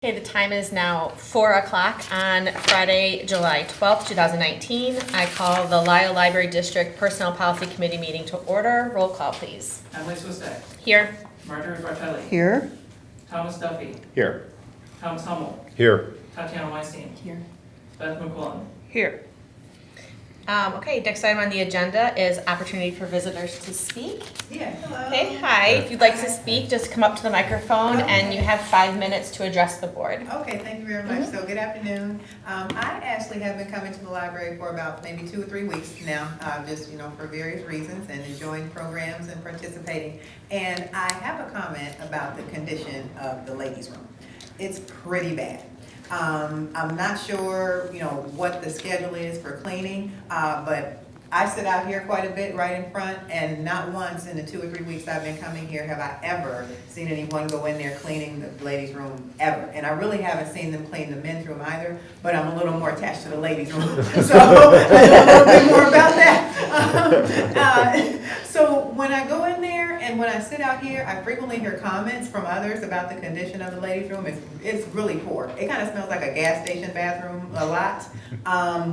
Okay, the time is now 4 o'clock on Friday, July 12th, 2019. I call the Lisle Library District Personnel Policy Committee meeting to order. Roll call, please. Lisle. Here. Marjorie Bartelli. Here. Thomas Duffy. Here. Thomas Hummel. Here. Tatiana Weinstein. Here. Beth McQuillan. Here. Okay, next item on the agenda is opportunity for visitors to speak. Yeah. Hello. Okay, hi. If you'd like to speak, just come up to the microphone and you have 5 minutes to address the board. Okay, thank you very much. So good afternoon. I actually have been coming to the library for about maybe 2 or 3 weeks now, just, for various reasons and enjoying programs and participating. And I have a comment about the condition of the ladies' room. It's pretty bad. I'm not sure, what the schedule is for cleaning, but I sit out here quite a bit right in front, and not once in the 2 or 3 weeks I've been coming here have I ever seen anyone go in there cleaning the ladies' room ever. And I really haven't seen them clean the men's room either, but I'm a little more attached to the ladies' room, so I know a little bit more about that. So when I go in there and when I sit out here, I frequently hear comments from others about the condition of the ladies' room. It's really poor. It kind of smells like a gas station bathroom a lot.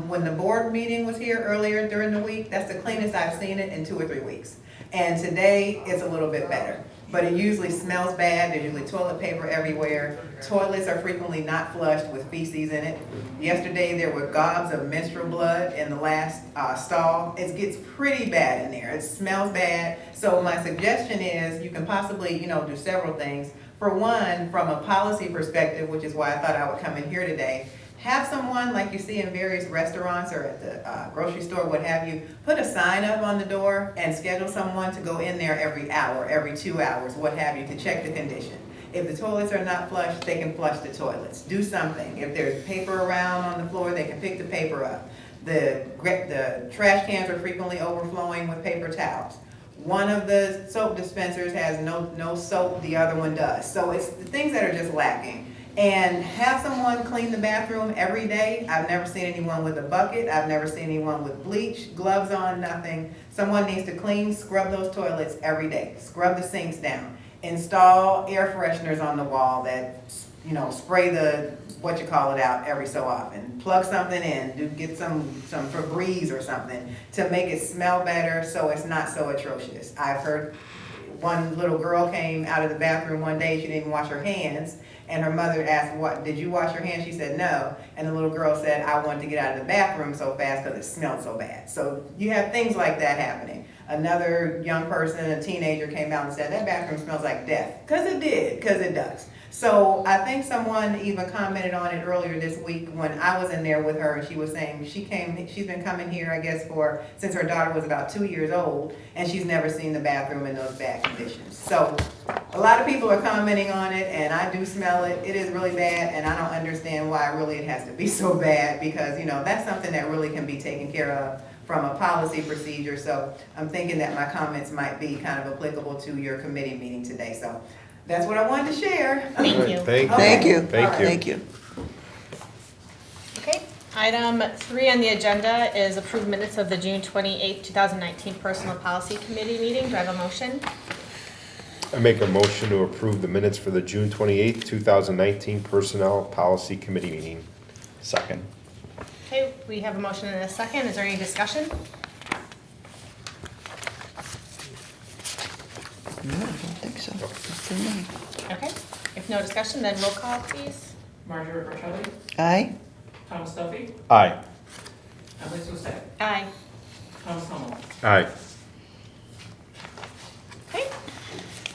When the board meeting was here earlier during the week, that's the cleanest I've seen it in 2 or 3 weeks. And today it's a little bit better. But it usually smells bad. There's usually toilet paper everywhere. Toilets are frequently not flushed with feces in it. Yesterday there were gobs of menstrual blood in the last stall. It gets pretty bad in there. It smells bad. So my suggestion is you can possibly, do several things. For one, from a policy perspective, which is why I thought I would come in here today, have someone, like you see in various restaurants or at the grocery store, what have you, put a sign up on the door and schedule someone to go in there every hour, every 2 hours, what have you, to check the condition. If the toilets are not flushed, they can flush the toilets. Do something. If there's paper around on the floor, they can pick the paper up. The trash cans are frequently overflowing with paper towels. One of the soap dispensers has no soap, the other one does. So it's the things that are just lacking. And have someone clean the bathroom every day. I've never seen anyone with a bucket. I've never seen anyone with bleach, gloves on, nothing. Someone needs to scrub those toilets every day. Scrub the sinks down. Install air fresheners on the wall that, spray the out every so often. Plug something in. Get some Febreze or something to make it smell better so it's not so atrocious. I've heard one little girl came out of the bathroom one day. She didn't even wash her hands. And her mother asked, did you wash your hands? She said, no. And the little girl said, I wanted to get out of the bathroom so fast because it smelled so bad. So you have things like that happening. Another young person, a teenager, came out and said, that bathroom smells like death. Because it did, because it does. So I think someone even commented on it earlier this week when I was in there with her, and she was saying she's been coming here, I guess, since her daughter was about 2 years old, and she's never seen the bathroom in those bad conditions. So a lot of people are commenting on it, and I do smell it. It is really bad, and I don't understand why really it has to be so bad, because that's something that really can be taken care of from a policy procedure. So I'm thinking that my comments might be kind of applicable to your committee meeting today. So that's what I wanted to share. Thank you. Thank you. Thank you. Okay, item 3 on the agenda is approved minutes of the June 28th, 2019 Personal Policy Committee meeting. Do I have a motion? I make a motion to approve the minutes for the June 28th, 2019 Personnel Policy Committee meeting. Second. Okay, we have a motion and a second. Is there any discussion? No, I don't think so. Not for me. Okay, if no discussion, then roll call, please. Marjorie Bartelli. Aye. Thomas Duffy. Aye. Lisle. Aye. Thomas Hummel. Aye. Okay.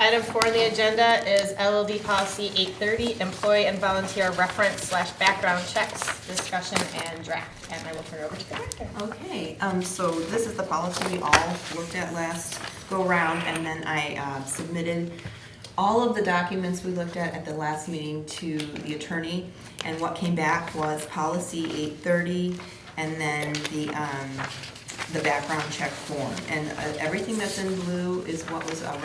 Item 4 on the agenda is LLD Policy 830, Employee and Volunteer Reference / Background Checks, Discussion and Draft. And I will turn it over to the director. Okay, so this is the policy we all looked at last go round, and then I submitted all of the documents we looked at the last meeting to the attorney, and what came back was policy 830 and then the background check form, and everything that's in blue is what was a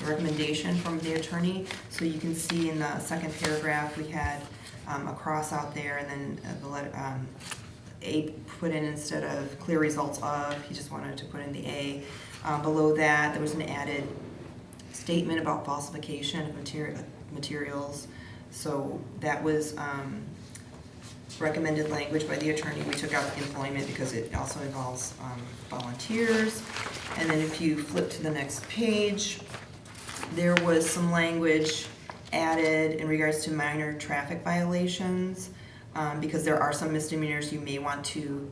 recommendation from the attorney. So you can see in the second paragraph we had a cross out there, and then the letter A put in instead of clear results of. He just wanted to put in the A. Below that there was an added statement about falsification of materials. So that was recommended language by the attorney. We took out employment because it also involves volunteers. And then if you flip to the next page, there was some language added in regards to minor traffic violations, because there are some misdemeanors you may want to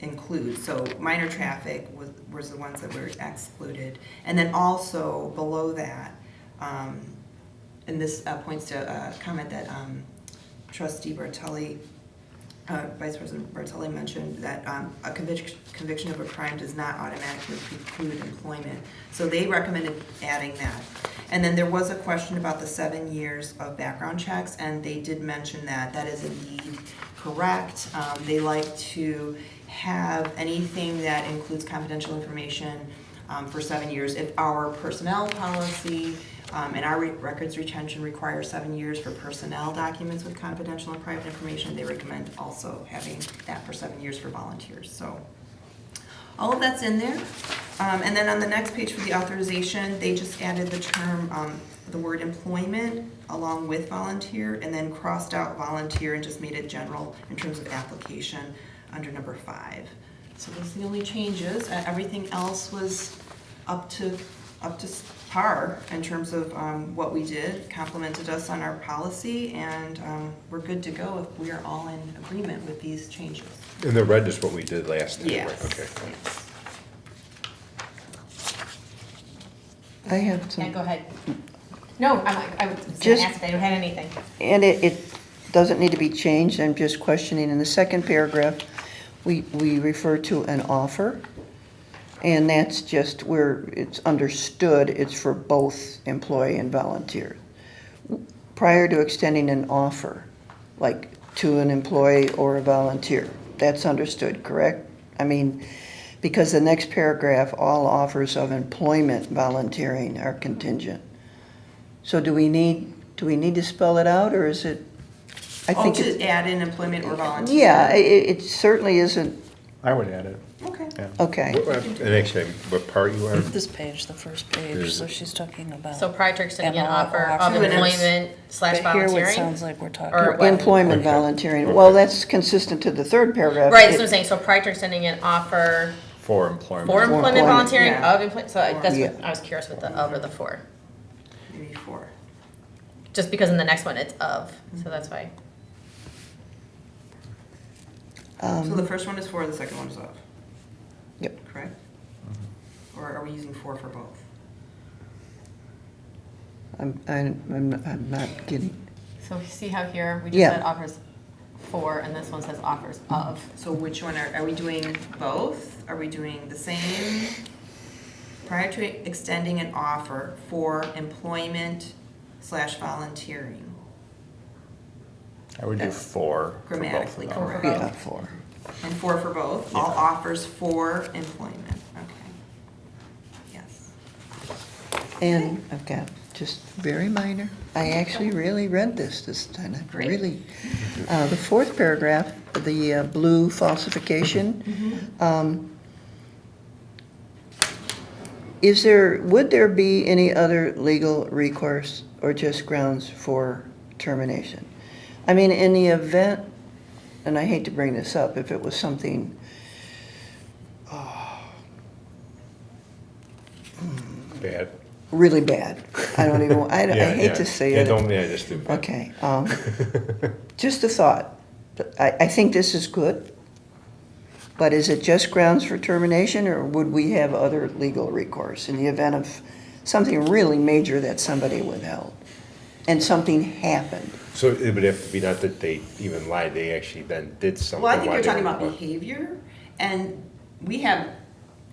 include. So minor traffic was the ones that were excluded. And then also below that, and this points to a comment that Trustee Bartelli, Vice President Bartelli mentioned, that a conviction of a crime does not automatically preclude employment. So they recommended adding that. And then there was a question about the 7 years of background checks, and they did mention that that is indeed correct. They like to have anything that includes confidential information for 7 years. If our personnel policy and our records retention requires 7 years for personnel documents with confidential and private information, they recommend also having that for 7 years for volunteers. So all of that's in there. And then on the next page for the authorization, they just added the term, the word employment along with volunteer, and then crossed out volunteer and just made it general in terms of application under number 5. So those are the only changes. Everything else was up to par in terms of what we did, complimented us on our policy, and we're good to go if we are all in agreement with these changes. And the red is what we did last time, right? Yes. Okay. Yes. I have Yeah, some, go ahead. No, I was gonna Just- ask if they had anything. and it doesn't need to be changed, I'm just questioning, in the second paragraph, we refer to an offer, and that's just where it's understood, it's for both employee and volunteer. Prior to extending an offer, like to an employee or a volunteer, that's understood, correct? I mean, because the next paragraph, all offers of employment volunteering are contingent. So do we need to spell it out, or is it, I think to it's, add in employment or volunteer? yeah, it certainly isn't, I would add it, Okay. yeah. okay. And actually, what part you are? This page, the first page, Is so it- she's talking about. So prior to extending an MLO offer of offer. employment slash But here it volunteering? sounds like we're Or talking. what? Employment Okay. volunteering, well, that's consistent to the third paragraph. Right, that's what I'm saying, so prior to extending an offer For employment. for employment employment, volunteering, yeah. of employment, so that's Yeah. what, I was curious with the of or the for. Maybe 4. Just because in the next one it's of, so that's why. So the first one is 4, the second one is of. Yep. Correct? Or are we using 4 for both? I'm not getting, So see how here, we just Yeah. said offers for, and this one says offers of. So which one are we doing both? Are we doing the same? Prior to extending an offer for employment / volunteering. I would do That's 4 for both grammatically of them. correct. yeah, for. And 4 for both? All Yeah. offers for employment, okay. Yes. And I've got just very minor, I actually really read this time, I Great. really. The fourth paragraph, the blue falsification. Would there be any other legal recourse or just grounds for termination? I mean, in the event, and I hate to bring this up, if it was something Bad. really bad, I don't even, I Yeah, hate yeah. to say Yeah, it. don't, yeah, just do bad. Okay, just a thought. I think this is good, but is it just grounds for termination, or would we have other legal recourse in the event of something really major that somebody withheld and something happened? So it would have to be not that they even lied, they actually then did something. Well, I think while you're they talking were about employed. behavior, and we have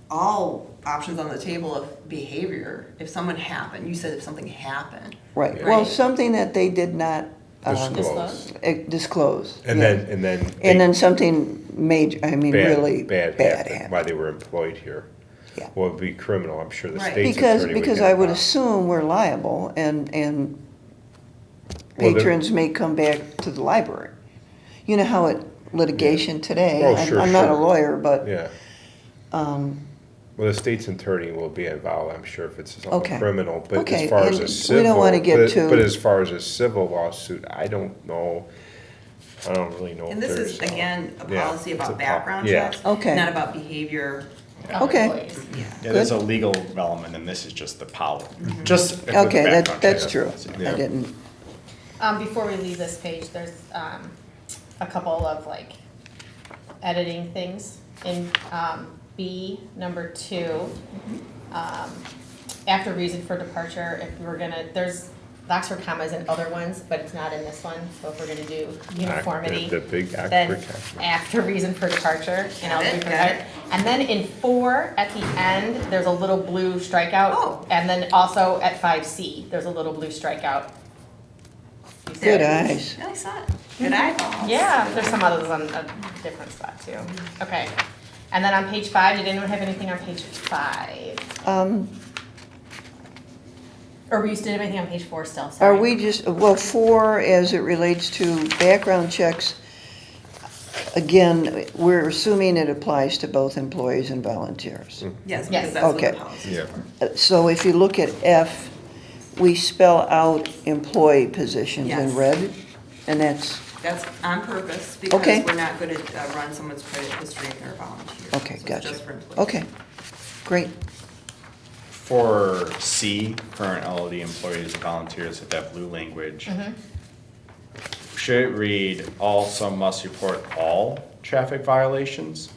all options on the table of behavior. If someone happened, you said if something happened. Right, Yeah. well, Right. something that they did not Disclose. disclose. And yeah. then, and then. And they- then something major, I mean, really bad happened happened. while they were employed here. Yeah. Well, it'd be criminal, I'm sure the Right. state's Because, attorney would because get I would involved. assume we're liable, and Well, the- patrons may come back to the library. You know how it, litigation today, Oh, sure, I'm not a sure. lawyer, but Yeah, Well, the state's attorney will be involved, I'm sure, if it's something Okay. criminal, but Okay, as far as and a we civil. don't wanna get but- too- But as far as a civil lawsuit, I don't know, I don't really know And if this is, there's. again, a yeah, policy it's a about po- background yeah. checks. Okay. Not about behavior. of Okay. employees. Yeah. Yeah, there's a legal element, and this is just the policy. Mm-hmm. Just. if the Okay, background that's check. true. Yeah. I didn't, Before we leave this page, there's, a couple of like editing things in, B, number 2. After reason for departure, if we were gonna, there's Oxford commas and other ones, but it's not in this one, so if we're gonna do uniformity. The big Then Oxford comma. after reason for departure, and I'll Got be it, for got that. it. And then in 4, at the end, there's a little blue strikeout. Oh. And then also at 5C, there's a little blue strikeout. You see good it? eyes. I saw it. Good eyeballs. Yeah, there's some others on a different spot too. Okay. And then on page 5, did anyone have anything on page 5? Or we used to do anything on page 4 still, sorry. Are we just, well, 4, as it relates to background checks, again, we're assuming it applies to both employees and volunteers. Yes, Yes. because that's what the Okay. policy Yeah. is for. So if you look at F, we spell out employee positions in Yes. red, and that's, That's on purpose, Okay. because we're not gonna run someone's credit history if they're a volunteer. okay, So it's gotcha. just for employees. Okay, great. For C, current LLD employees and volunteers with that blue language. Should it read, also must report all traffic violations?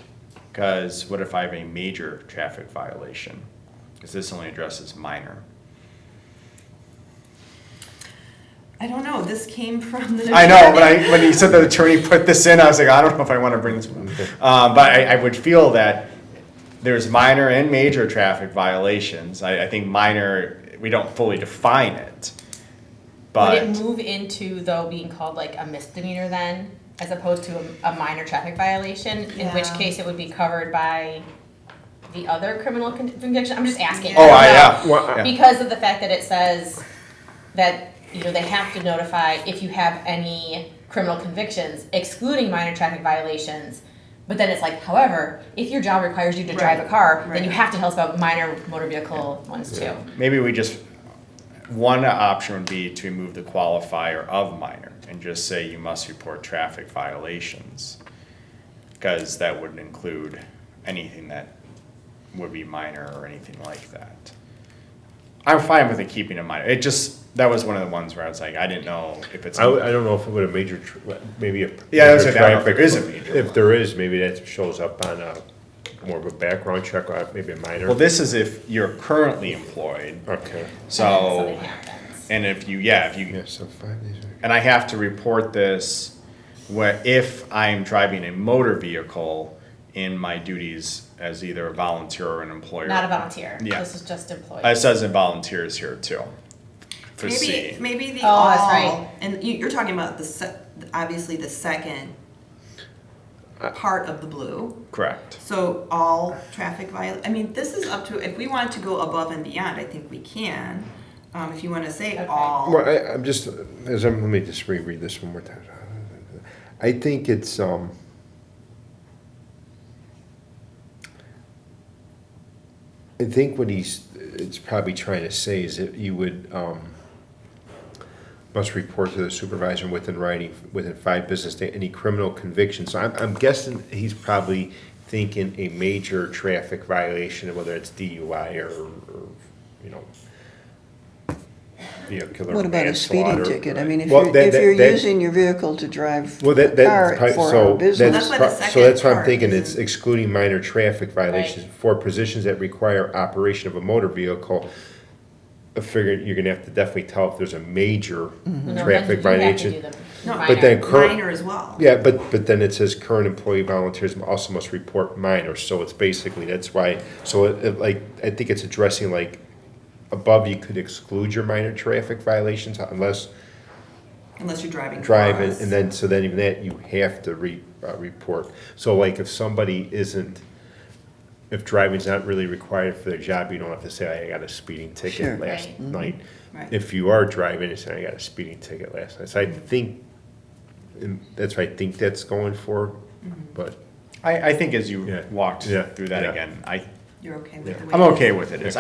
Because what if I have a major traffic violation? Because this only addresses minor. I don't know, this came from the. I know, but when you said the attorney put this in, I was like, I don't know if I want to bring this up. But I would feel that there's minor and major traffic violations. I think minor, we don't fully define it. Would it But, move into though being called like a misdemeanor then, as opposed to a minor traffic violation? In which Yeah. case it would be covered by the other criminal conviction? I'm just asking. oh, I don't know. yeah. Well, Yeah. Because of the fact that it says that, you know, they have to notify if you have any criminal convictions, excluding minor traffic violations. But then it's like, however, if your job requires you to drive a Right, car, then right. you have to tell us about minor motor vehicle ones too. maybe we just, one option would be to remove the qualifier of minor and just say you must report traffic violations. Because that wouldn't include anything that would be minor or anything like that. I'm fine with it keeping it minor. It just, that was one of the ones where I was like, I didn't know if it's. I don't know if it would a major, maybe a. Yeah, I was major saying, I don't know if traffic- there is a major If one. there is, maybe that shows up on a, more of a background check, or maybe a minor. Well, this is if you're currently employed, Okay. so, Something happens. and if you, Yeah, so 5 days. and I have to report this if I'm driving a motor vehicle in my duties as either a volunteer or an employer. Not a volunteer. Yeah. This is just employees. It says in volunteers here too. For Maybe, C. maybe the Oh, all, that's right. and you're talking about obviously the second part of the blue. Correct. So all traffic I mean, this is up to, if we want to go above and beyond, I think we can. If you want to say Okay. all. Well, I'm just, let me just reread this one more time. I think it's, I think what it's probably trying to say is that you would, must report to the supervisor within writing, within 5 business days, any criminal convictions. So I'm guessing he's probably thinking a major traffic violation, whether it's DUI or you know, vehicular What about a speeding manslaughter. ticket? I mean, if Well, you're, that- if you're that- using your vehicle to drive Well, a that, car that's, for so our business. That's why the second so that's why I'm part thinking it's isn't- excluding minor traffic violations for positions that require operation of a motor vehicle. I figured you're gonna have to definitely tell if there's a major No, then traffic you have to violation. do the No, minor. But then current, Minor as well. yeah, but then it says current employee volunteers also must report minor, so it's basically, that's why, so like, I think it's addressing like, above you could exclude your minor traffic violations unless Unless you're driving driving, cars. and then, so then even that, you have to report. So like if somebody isn't, if driving's not really required for their job, you don't have to say, I got a speeding Sure. ticket last Right. night. Right. If you are driving, you say, I got a speeding ticket last night. So I think, and that's what I think that's going for, but I think as you Yeah. walked Yeah. through that Yeah. again, You're okay with the way I'm it is? okay with it.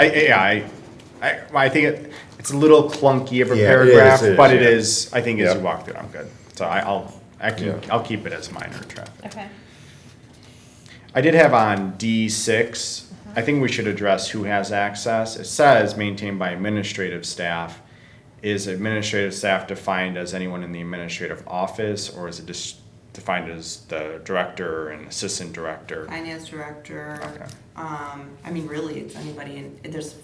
I think it's a little clunky of a Yeah, it paragraph, is, but it yeah. is, I think as you Yep. walk through it, I'm good. So I'll keep it as minor traffic. Okay. I did have on D6, I think we should address who has access. It says maintained by administrative staff. Is administrative staff defined as anyone in the administrative office, or is it just defined as the director and assistant director? Finance director, Okay. I mean, really, it's anybody, there's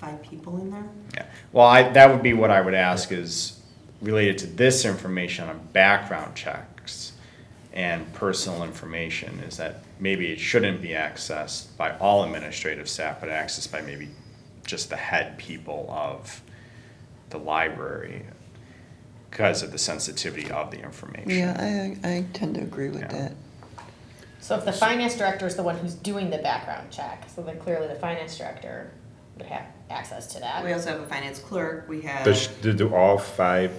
5 people in there? Yeah, well, that would be what I would ask is related to this information on background checks and personal information, is that maybe it shouldn't be accessed by all administrative staff, but accessed by maybe just the head people of the library because of the sensitivity of the information. Yeah, I tend to agree with Yeah. that. So if the finance director is the one who's doing the background check, so then clearly the finance director would have access to that. We also have a finance clerk, we have, Do all 5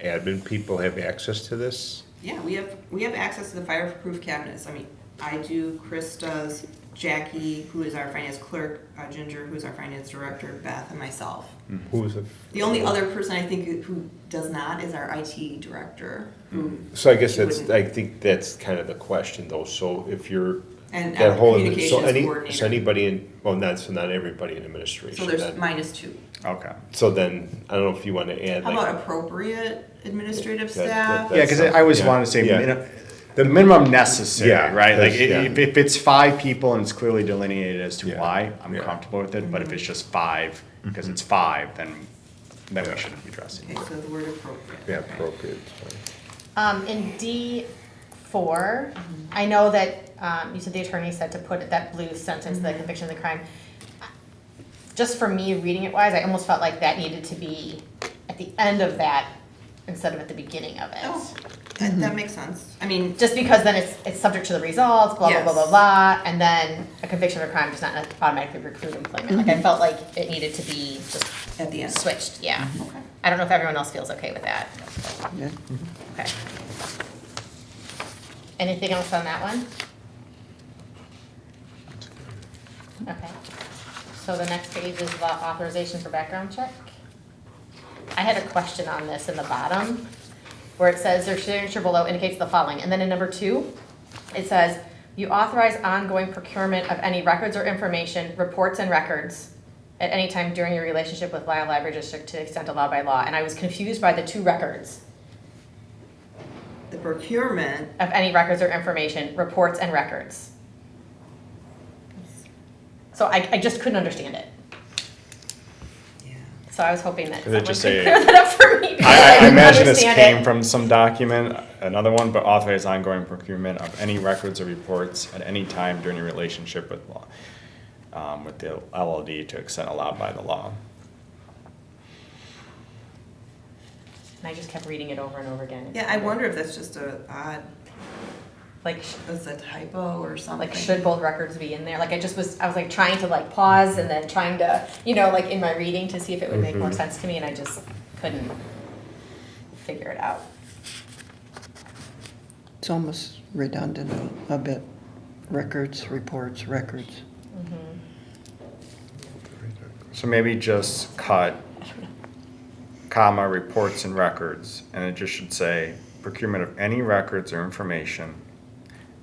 admin people have access to this? yeah, we have access to the fireproof cabinets. I mean, I do, Chris does, Jackie, who is our finance clerk, Ginger, who is our finance director, Beth, and myself. Who's the? The only other person I think who does not is our IT director, who, So I guess She that's, wouldn't. I think that's kind of the question though, so if you're, and that our whole, communications so coordinator. anybody in, well, not everybody in administration. So there's then. -2. Okay. So then, I don't know if you want to add How like. about appropriate administrative That- staff? Yeah, because I always Yeah, want to say yeah. the minimum necessary, Yeah, right? Like, that's- yeah. if it's 5 people and it's clearly delineated as to Yeah, why, I'm yeah. comfortable with it, but if it's just 5, because it's 5, then we Yeah. shouldn't be addressing Okay, it. so the word appropriate. Yeah, okay. appropriate. In D4, I know that, you said the attorney said to put that blue sentence, the conviction of the crime. Just for me, reading it wise, I almost felt like that needed to be at the end of that instead of at the beginning of it. Oh, that makes sense. I mean, Just because then it's subject to the results, blah, blah, blah, blah, Yes. blah, and then a conviction of a crime does not automatically recruit employment. Like, I felt like it needed to be just at the end. switched, yeah. Okay. I don't know if everyone else feels okay with that. Yeah. Okay. Anything else on that one? Okay. So the next page is the authorization for background check. I had a question on this in the bottom, where it says their signature below indicates the following, and then in number 2, it says, you authorize ongoing procurement of any records or information, reports and records at any time during your relationship with Lisle Library District to the extent allowed by law, and I was confused by the 2 records. The procurement, Of any records or information, reports and records. So I just couldn't understand it. yeah. So I was hoping that Could it someone just could say- clear that up for me. because I didn't imagine this understand came it. from some document, another one, but authorize ongoing procurement of any records or reports at any time during your relationship with law, with the LLD to extent allowed by the law. And I just kept reading it over and over again. Yeah, I wonder if that's just a odd, Like, it's a typo or something. like should both records be in there? Like I was like trying to like pause and then trying to, like in my reading to see if it would make more sense to me and I just couldn't figure it out. It's almost redundant a bit. Records, reports, records. So maybe just cut, comma, reports and records, and it just should say procurement of any records or information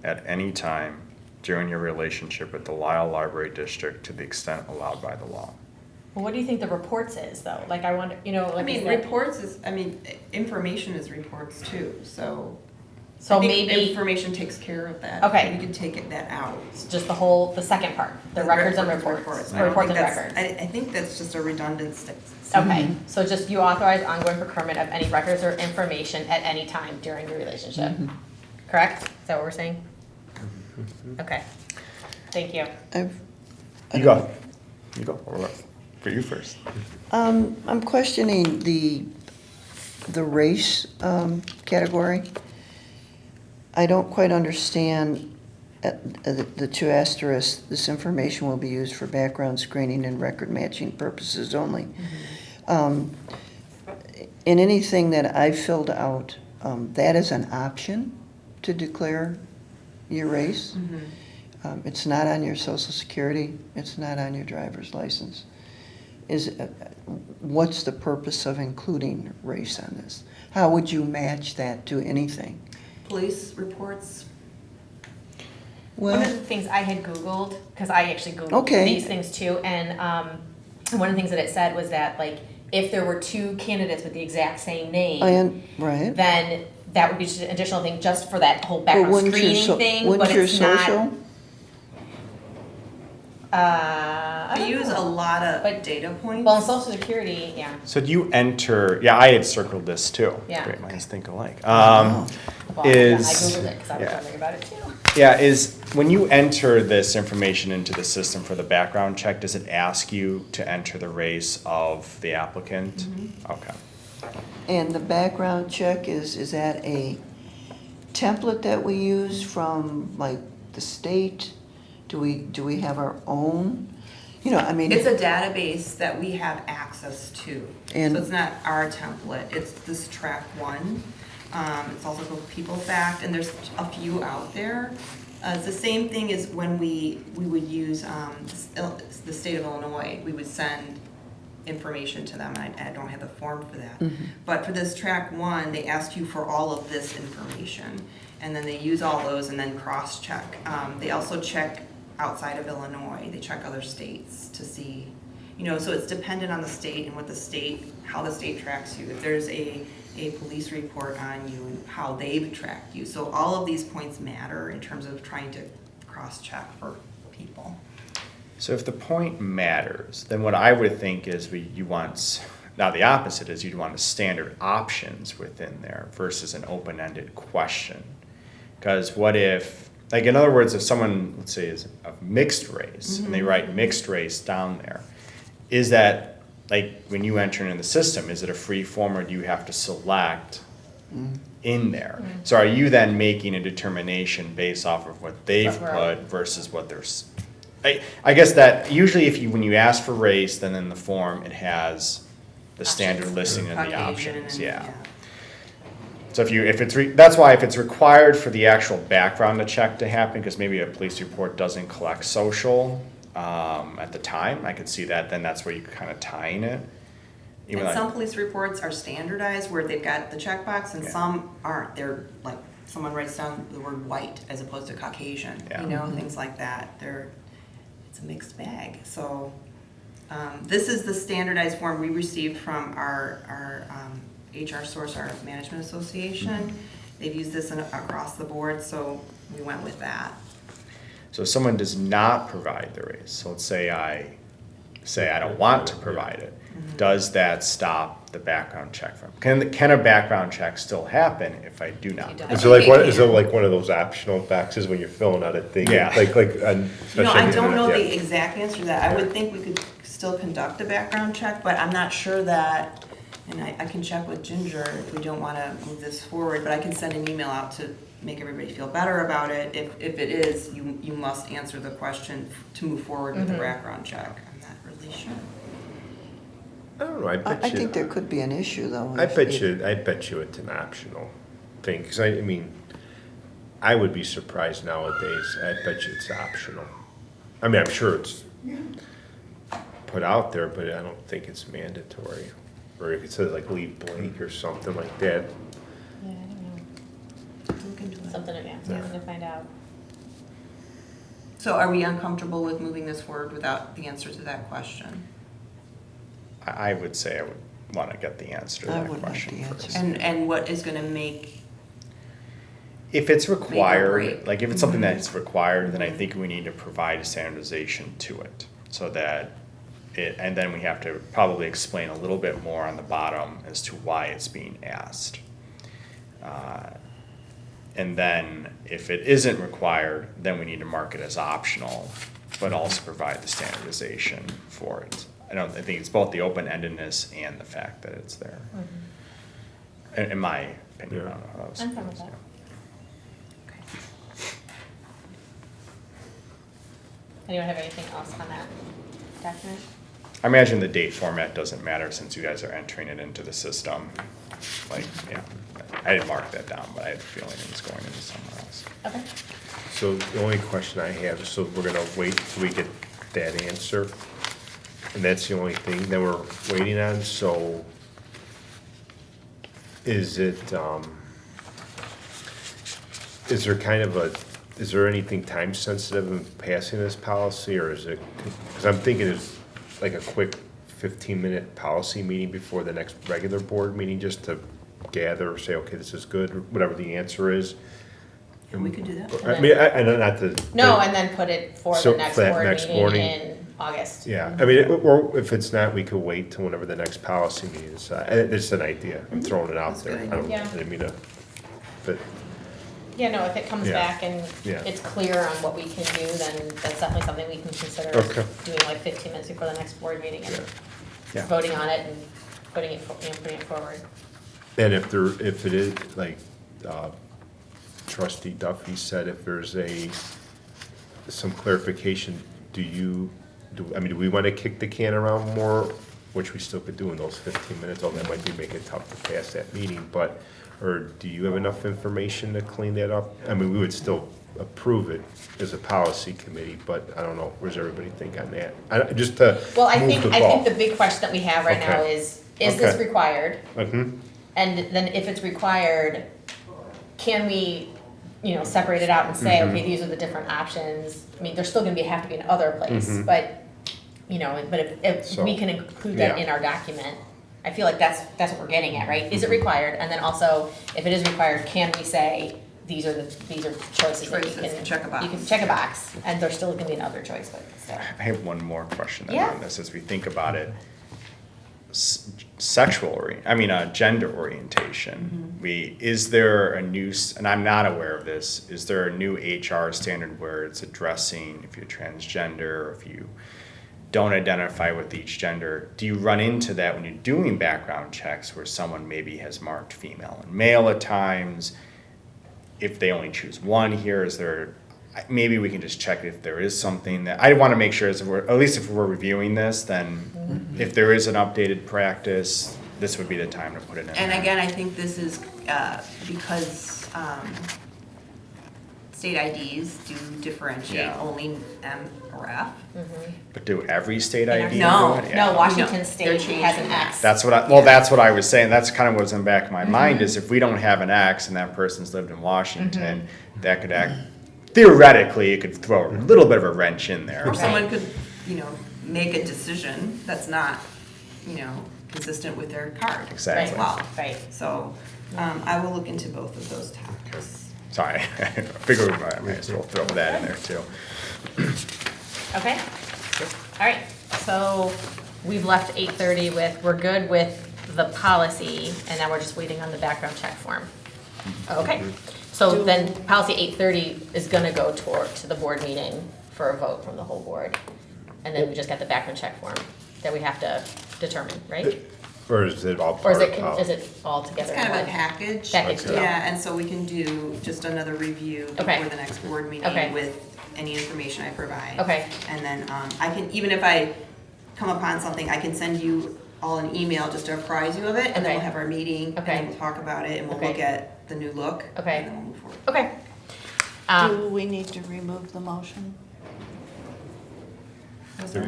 at any time during your relationship with the Lisle Library District to the extent allowed by the law. Well, what do you think the reports is though? Like I wonder, like I mean, is that- reports is, information is reports too, so. So I think maybe information takes care of that. Okay. We could take that out. it's just the second part, the records and reports, I don't reports think and that's- records. I think that's just a redundant statement. Okay, so just you authorize ongoing procurement of any records or information at any time during your relationship, correct? Is that what we're saying? Okay, thank you. You go. You go. For you first. I'm questioning the race category. I don't quite understand the 2 asterisks. This information will be used for background screening and record matching purposes only. In anything that I filled out, that is an option to declare your race. it's not on your social security, it's not on your driver's license. What's the purpose of including race on this? How would you match that to anything? Police reports, One of the Well, things I had Googled, because I actually Googled Okay. these things too, and one of the things that it said was that, like, if there were two candidates with the exact same name, right. then that would be just an additional thing just for that whole But background wouldn't your screening thing, but wouldn't your it's not. social? I we don't use know. a lot of But- data points. Well, in Social Security, yeah. So do you enter, yeah, I had circled this too. Yeah. Great minds think alike. Well, yeah, I Is- Googled it because I was yeah. wondering about it too. Yeah, is, when you enter this information into the system for the background check, does it ask you to enter the race of the applicant? Okay. And the background check, is that a template that we use from like the state? Do we have our own? You know, I mean. It's a database that we have access to. And- So it's not our template, it's this track one. It's also called People Fact, and there's a few out there. It's the same thing as when we would use the state of Illinois, we would send information to them, and I don't have the form for that. But for this track one, they asked you for all of this information, and then they use all those and then cross-check. They also check outside of Illinois, they check other states to see, you know, so it's dependent on the state and what the state, how the state tracks you. If there's a police report on you and how they've tracked you. So all of these points matter in terms of trying to cross-check for people. So if the point matters, then what I would think is you want, now the opposite is you'd want standard options within there versus an open-ended question. Because what if, like in other words, if someone, let's say, is of mixed race, and they write mixed race down there, is that, like when you enter in the system, is it a free form or do you have to select in there? So are you then making a determination based off of what they've Right. put versus what there's, I guess that usually when you ask for race, then in the form it has the standard listing of the Caucasian options, and- yeah. So that's why if it's required for the actual background to check to happen, because maybe a police report doesn't collect social at the time, I could see that, then that's where you kind of tying it. Even And like- some police reports are standardized where they've got the checkbox and Yeah. some aren't. They're like, someone writes down the word white as opposed to Caucasian, Yeah. you know, things like that. It's a mixed bag. So this is the standardized form we received from our HR source, our management association. They've used this across the board, so we went with that. So if someone does not provide the race, so let's say I don't want to provide it, does that stop the background check from? Can a background check still happen if I do not? You don't. Is it like one of those optional boxes when you're filling out a thing? Yeah. Like on. You know, especially I on the don't know internet, the exact answer to that. I would think we could still conduct a background check, but I'm not sure that, and I can check with Ginger if we don't want to move this forward, but I can send an email out to make everybody feel better about it. If it is, you must answer the question to move forward with the background check. I'm not really sure. I don't know, I bet I you. think there could be an issue though. I if- bet if- you it's an optional thing, because I mean, I would be surprised nowadays, I bet you it's optional. I mean, I'm sure it's put out there, but I don't think it's mandatory. Or if it says like leave blank or something like that. Yeah, I don't know. Look into it. Something to find out. So are we uncomfortable with moving this forward without the answer to that question? I would say I would want to get the answer to I that would like question the answer. first. And what is gonna make, If it's required, break. like if it's something that's required, then I think we need to provide standardization to it. So that and then we have to probably explain a little bit more on the bottom as to why it's being asked. And then if it isn't required, then we need to mark it as optional, but also provide the standardization for it. I think it's both the open-endedness and the fact that it's there. In my opinion, I don't know how else. I'm fine with that. Anyone have anything else on that document? I imagine the date format doesn't matter since you guys are entering it into the system. like, yeah, I didn't mark that down, but I had a feeling it was going into somewhere else. Okay. So the only question I have is, so we're gonna wait till we get that answer? And that's the only thing that we're waiting on, so is it, is there kind of a, is there anything time sensitive in passing this policy, or is it, because I'm thinking it's like a quick 15-minute policy meeting before the next regular board meeting, just to gather, say, okay, this is good, or whatever the answer is. We could do that. I mean, I know not to. No, and then put it for So the next for that board next meeting morning. in August. Yeah, I mean, or if it's not, we could wait till whenever the next policy meeting is. It's an idea, I'm throwing it out That's a there. good I don't, idea. I didn't mean to, but, Yeah, no, if it comes Yeah. back and Yeah. it's clear on what we can do, then that's definitely something we can consider Okay. doing like 15 minutes before the next board meeting and yeah. Yeah. voting on it and putting it, putting it forward. And if it is, like, trustee Duffy said, if there's some clarification, do we want to kick the can around more, which we still could do in those 15 minutes, although that might be making it tough to pass that meeting, but, or do you have enough information to clean that up? I mean, we would still approve it as a policy committee, but I don't know, where's everybody think on that? Just to Well, I move think, the I ball. think the big question that we have right now Okay. is this Okay. required? Mhm. And then if it's required, can we, separate it out and say, Mhm. okay, these are the different options? I mean, there's still gonna have to be another place, Mhm. but, but if So, we can include that yeah. in our document, I feel like that's what we're getting at, right? Is it required? And then also, if it is required, can we say, these are choices that you Choices, can. check a box. You can check a box, and there's still gonna be another choice, but still. I have one more question then Yeah. on this, as we think about it. Gender orientation. Is there a new, and I'm not aware of this, is there a new HR standard where it's addressing if you're transgender, or if you don't identify with each gender? Do you run into that when you're doing background checks where someone maybe has marked female and male at times? If they only choose one here, is there, maybe we can just check if there is something that, I want to make sure, at least if we're reviewing this, then if there is an updated practice, this would be the time to put it in. And there. again, I think this is because state IDs do differentiate Yeah. only M or F. But do every state In our- ID No, do it? Yeah. No, Washington They're State has changing an that. X. That's what I was saying, that's kind of what's in the back of my mind, is if we don't have an X and that person's lived in Washington, that could act, theoretically, it could throw a little bit of a wrench in there. Or someone could, make a decision that's not, consistent with their card. Exactly. As well. Right. So, I will look into both of those topics. Sorry, I figured I might as well throw that in there too. Okay, all right, so we've left 8:30 with, we're good with the policy, and now we're just waiting on the background check form. Okay, so then policy 8:30 is gonna go to the board meeting for a vote from the whole board. And then we just got the background check form that we have to determine, right? Or is it all Or part of? is it all together? It's kind in of a one? package. Package deal. Yeah, and so we can do just another review Okay. before the next board Okay. meeting with any information I provide. Okay. And then, I can, even if I come upon something, I can send you all an email just to apprise you of it, and then Okay. we'll have our meeting, and Okay. then we'll talk about it, and we'll Okay. look at the new look. Okay. And then we'll move forward. Okay. Do we need to remove the motion?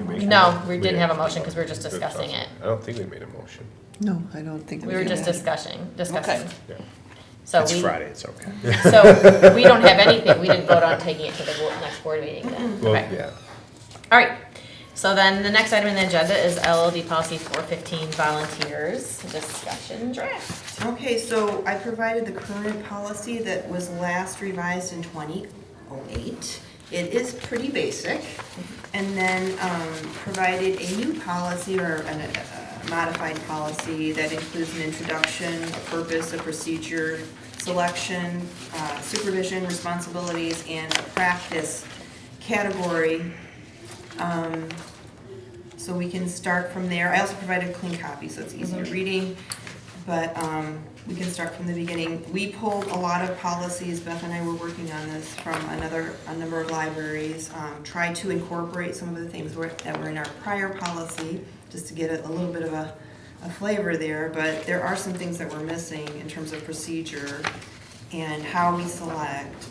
No, we didn't have a motion because we were just discussing it. I don't think we made a motion. No, I don't think We were did just that. discussing. Okay. Yeah. So It's we, Friday, it's okay. so we don't have anything, we didn't vote on taking it to the next board meeting then. Well, Okay. yeah. All right, so then the next item on the agenda is LLD policy 415 volunteers discussion draft. Okay, so I provided the current policy that was last revised in 2008. It is pretty basic. And then provided a new policy or a modified policy that includes an introduction, a purpose, a procedure, selection, supervision, responsibilities, and a practice category. So we can start from there. I also provided a clean copy, so it's easier reading. But we can start from the beginning. We pulled a lot of policies, Beth and I were working on this from a number of libraries. Tried to incorporate some of the things that were in our prior policy, just to get a little bit of a a flavor there, but there are some things that we're missing in terms of procedure and how we select,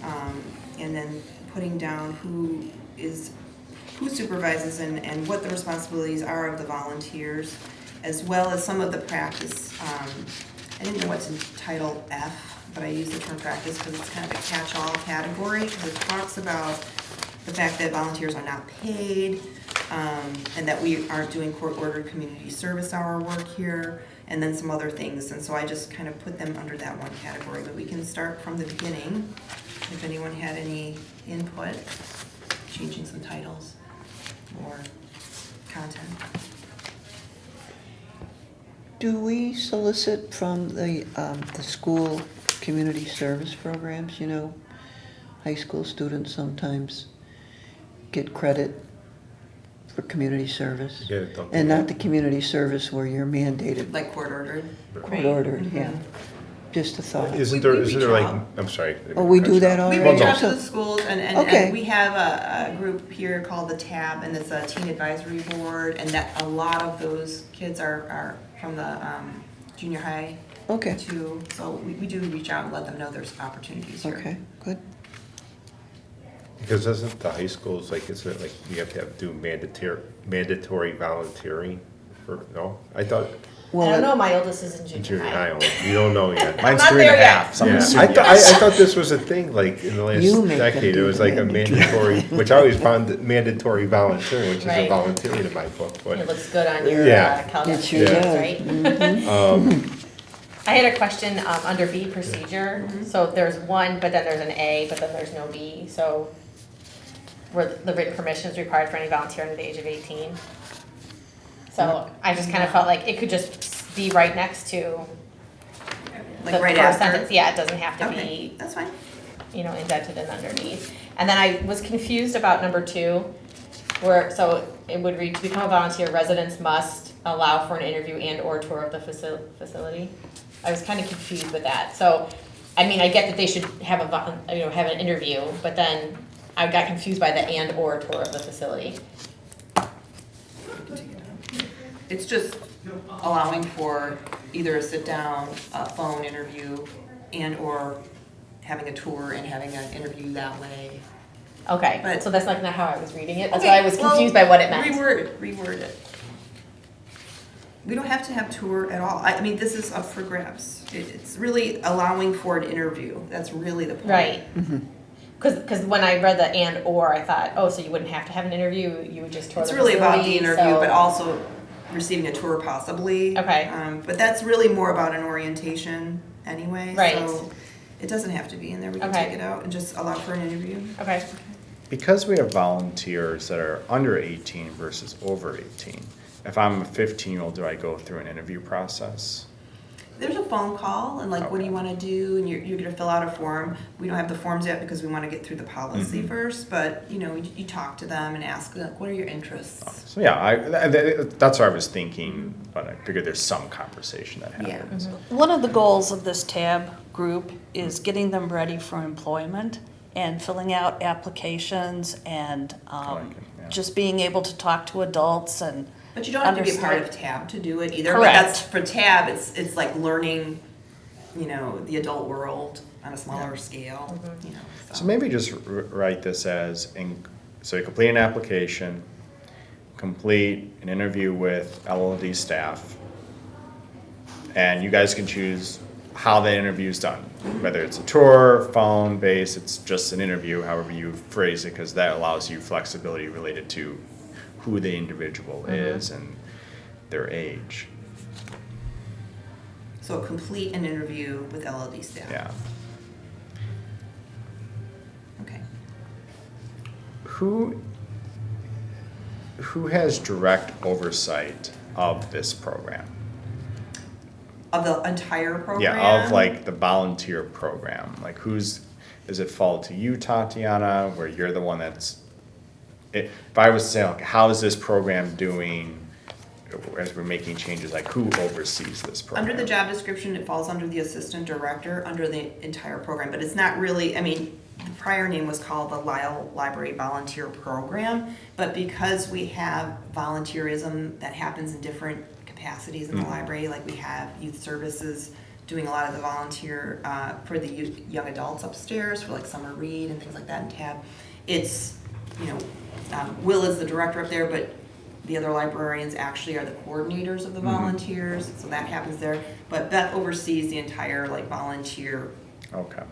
and then putting down who supervises and what the responsibilities are of the volunteers, as well as some of the practice. I didn't know what's in Title F, but I use the term practice because it's kind of a catch-all category, because it talks about the fact that volunteers are not paid, and that we aren't doing court-ordered community service hour work here, and then some other things. And so I just kind of put them under that one category, but we can start from the beginning if anyone had any input, changing some titles or content. Do we solicit from the school community service programs? You know, high school students sometimes get credit for community service. Yeah, don't they And have- not the community service where you're mandated, Like court-ordered. court ordered, yeah. Just a thought. Isn't We there, reach isn't there like, out. I'm sorry. Oh, we do that We already? reach Well, out no. to the schools, and Okay. we have a group here called the TAB, and it's a Teen Advisory Board, and that a lot of those kids are from the junior high Okay, too. So we do reach out and let them know there's opportunities here. okay, good. Because doesn't the high schools, like, isn't it like you have to do mandatory volunteering for, no? I thought I don't know, my oldest is in in junior high. only, you don't know yet. Mine's not 3 and a there yet. half, so I'm Yeah, assuming I yes. thought this was a thing, like, in the You last make them decade, it do was the like a mandatory, which I always found mandatory volunteering, which is a Right. volunteering in my book, It but, looks good on your Yeah. college It sure students, does. right? Mhm. I had a question under B, procedure. So there's one, but then there's an A, but then there's no B. So where the written permission is required for any volunteer under the age of 18. So I just kind of felt like it could just be right next to Like the right first after? sentence. Yeah, it doesn't have to Okay, be, that's fine. indented and underneath. And then I was confused about number 2, where, so it would read, to become a volunteer, residents must allow for an interview and or tour of the facility. I was kind of confused with that. So, I mean, I get that they should have have an interview, but then I got confused by the and or tour of the facility. It's just allowing for either a sit-down, phone interview, and/or having a tour and having an interview that way. Okay, But- so that's like not how I was reading it. That's Okay, why I was well, confused by what it meant. Reword it. We don't have to have tour at all. I mean, this is up for grabs. It's really allowing for an interview. That's really the point. Right. Because when I read the and or, I thought, oh, so you wouldn't have to have an interview, you would just tour It's the really about the facility, interview, so- but also receiving a tour possibly. Okay. But that's really more about an orientation anyway. Right. So it doesn't have to be in there. We can Okay. take it out and just allow for an interview. Okay. Because we have volunteers that are under 18 versus over 18, if I'm a 15-year-old, do I go through an interview process? There's a phone call and like, what do you Okay. want to do? And you're going to fill out a form. We don't have the forms yet because we want to get through the policy first, but you talk to them and ask, like, what are your interests? So yeah, that's what I was thinking, but I figured there's some conversation that Yeah. happens. One of the goals of this TAB group is getting them ready for employment and filling out applications and like it, yeah. just being able to talk to adults and But you don't have to be a part of understand. TAB to do it either. Correct. But that's, for TAB, it's like learning, the adult world on a smaller scale, So maybe just write this as, so you complete an application, complete an interview with LLD staff, and you guys can choose how the interview is done. Whether it's a tour, phone based, it's just an interview, however you phrase it, because that allows you flexibility related to who the individual is and their age. So complete an interview with LLD staff. Yeah. Okay. Who has direct oversight of this program? Of the entire program? Yeah, of like the volunteer program. Like does it fall to you, Tatiana, where you're the one if I was to say, like, how is this program doing as we're making changes, like who oversees this program? Under the job description, it falls under the assistant director, under the entire program, but it's not really, the prior name was called the Lisle Library Volunteer Program, but because we have volunteerism that happens in different capacities in the library. Like we have youth services doing a lot of the volunteer for the young adults upstairs for like summer read and things like that in TAB. It's, you know, Will is the director up there, but the other librarians actually are the coordinators of the volunteers, so that happens there. But Beth oversees the entire like volunteer Okay.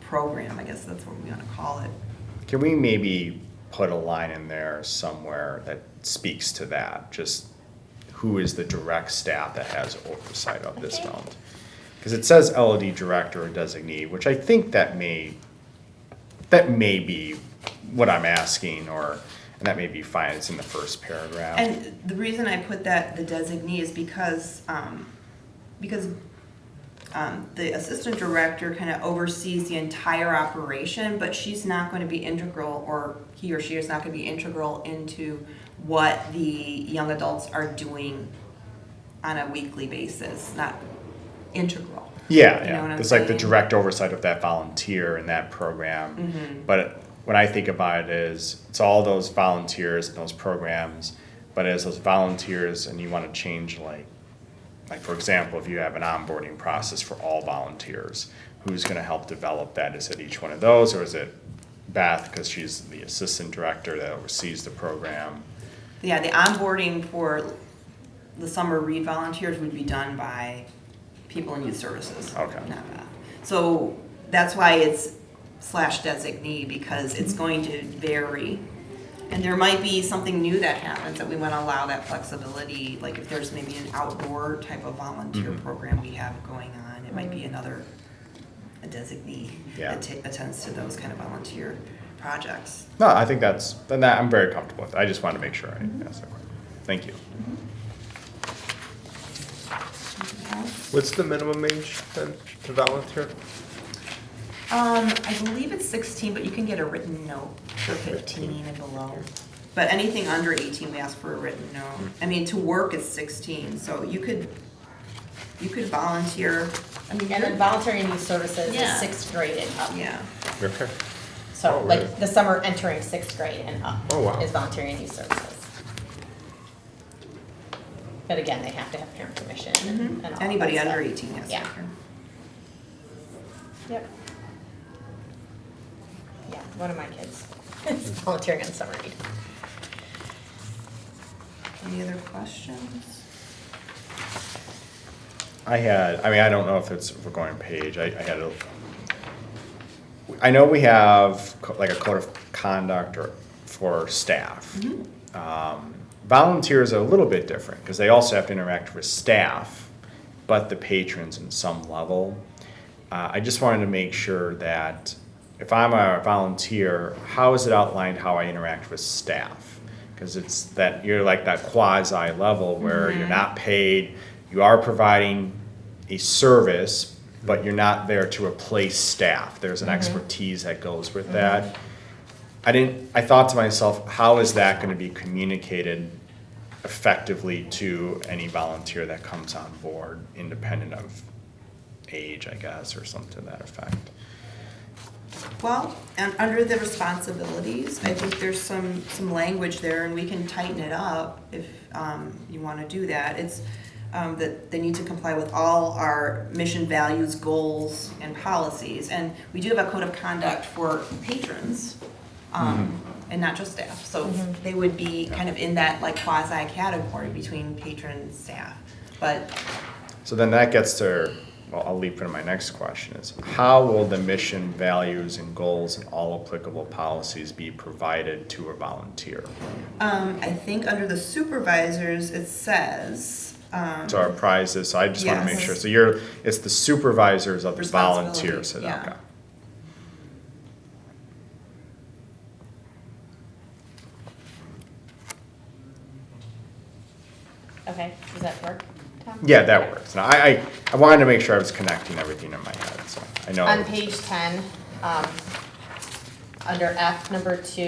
program, I guess that's what we want to call it. Can we maybe put a line in there somewhere that speaks to that? Just who is the direct staff that has oversight of this fund? Because it says LOD director or designee, which I think that may be what I'm asking, and that may be fine. It's in the first paragraph. And the reason I put that, the designee, is because the assistant director kind of oversees the entire operation, but she's not going to be integral, or he or she is not going to be integral into what the young adults are doing on a weekly basis, not integral. Yeah, You know what I'm It's like the saying? direct oversight of that volunteer in that program. But what I think about it is, it's all those volunteers and those programs, but as those volunteers, and you want to change like for example, if you have an onboarding process for all volunteers, who's going to help develop that? Is it each one of those, or is it Beth, because she's the assistant director that oversees the program? Yeah, the onboarding for the summer read volunteers would be done by people in youth services. Okay. Not Beth. So that's why it's /designee, because it's going to vary. And there might be something new that happens that we want to allow that flexibility, like if there's maybe an outdoor type of volunteer program we have going on, it might be a designee Yeah. that attends to those kind of volunteer projects. No, I think I'm very comfortable with it. I just wanted to make sure I asked that question. Thank you. What's the minimum age then to volunteer? I believe it's 16, but you can get a written note for 15 and below. But anything under 18, we ask for a written note. I mean, to work is 16, so you could volunteer. I mean, And then volunteering youth services Yeah. is 6th grade and up. yeah. Okay. So Oh, really? like the summer entering 6th grade and up Oh, wow. is volunteering youth services. But again, they have to have parent permission and all Anybody that under stuff. 18 has to. Yeah. Yep. Yeah, one of my kids is volunteering on summer read. Any other questions? I don't know if we're going page. I know we have like a code of conduct for staff. Volunteers are a little bit different because they also have to interact with staff, but the patrons in some level. I just wanted to make sure that if I'm a volunteer, how is it outlined how I interact with staff? Because it's that you're like that quasi level where you're not paid, you are providing a service, but you're not there to replace staff. There's an expertise that goes with that. I thought to myself, how is that going to be communicated effectively to any volunteer that comes on board, independent of age, I guess, or something to that effect? Well, and under the responsibilities, I think there's some language there, and we can tighten it up if you want to do that. It's that they need to comply with all our mission, values, goals, and policies. And we do have a code of conduct for patrons, and not just staff. So they would be kind of in that like quasi category between patron and staff. But So then that gets to, well, I'll leap into my next question is, how will the mission, values, and goals and all applicable policies be provided to a volunteer? I think under the supervisors, it says, So our prizes, so I just want to make Yes. sure, so it's the supervisors of the Responsibility, volunteers. So, yeah. okay. Okay, does that work, Tom? Yeah, that works. Now, I wanted to make sure I was connecting everything in my head, so I know. On page 10, under F number 2,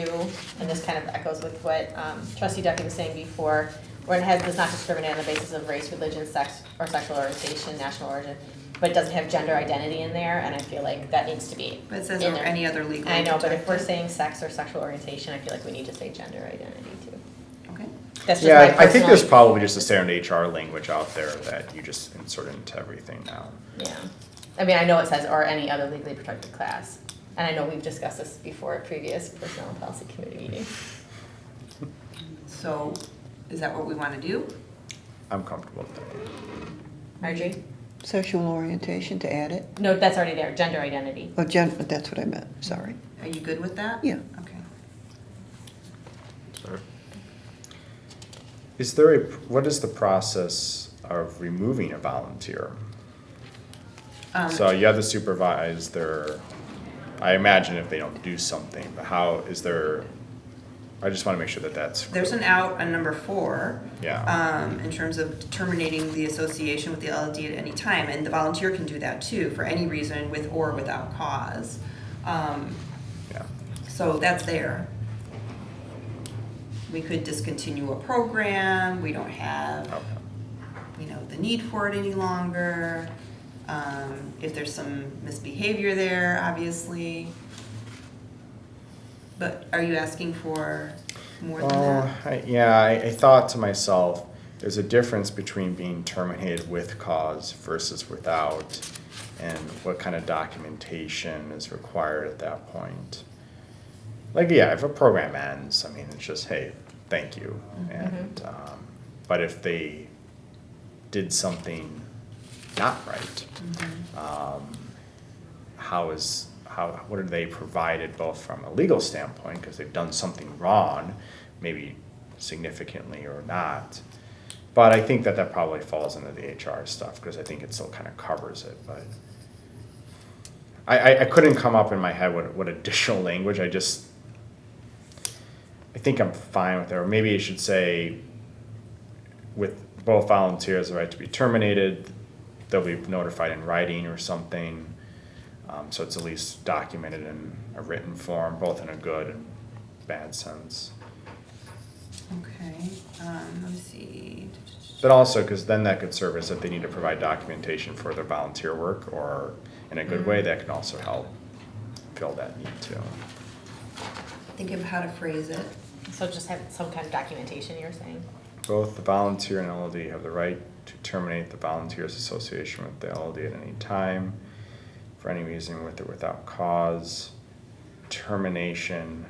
and this kind of echoes with what trustee Duffy was saying before, where it does not discriminate on the basis of race, religion, sex, or sexual orientation, national origin, but it doesn't have gender identity in there, and I feel like that needs to be but it says in or there. any other legally I know, but if we're protected. saying sex or sexual orientation, I feel like we need to say gender identity too. Okay. That's just my Yeah, I think personal- there's probably just a standard HR language out there that you just insert into everything now. Yeah, I mean, I know it says, or any other legally protected class, and I know we've discussed this before at previous personnel and policy committee meetings. So, is that what we wanna do? I'm comfortable with that. Marjorie? Sexual orientation, to add it? No, that's already there, gender identity. Oh, that's what I meant, sorry. Are you good with that? Yeah. Okay. Is there what is the process of removing a volunteer? So you have to supervise their, I imagine if they don't do something, but how is there, I just wanna make sure that that's. There's an out on number 4. Yeah. In terms of terminating the association with the LLD at any time, and the volunteer can do that too, for any reason, with or without cause. Yeah. So that's there. We could discontinue a program, we don't have, Okay. the need for it any longer. If there's some misbehavior there, obviously. But are you asking for more than that? I thought to myself, there's a difference between being terminated with cause versus without, and what kind of documentation is required at that point. Like, yeah, if a program ends, I mean, it's just, hey, thank you. And, but if they did something not right, what are they provided both from a legal standpoint, because they've done something wrong, maybe significantly or not. But I think that probably falls into the HR stuff, because I think it still kind of covers it, but I couldn't come up in my head what additional language. I think I'm fine with it, or maybe you should say, with both volunteers the right to be terminated, they'll be notified in writing or something. So it's at least documented in a written form, both in a good and bad sense. Okay, let me see. But also, because then that could serve as if they need to provide documentation for their volunteer work, or in a good way, that can also help fill that need too. Think of how to phrase it. So just have some kind of documentation, you're saying? Both the volunteer and LLD have the right to terminate the volunteers association with the LLD at any time, for any reason, with or without cause. Termination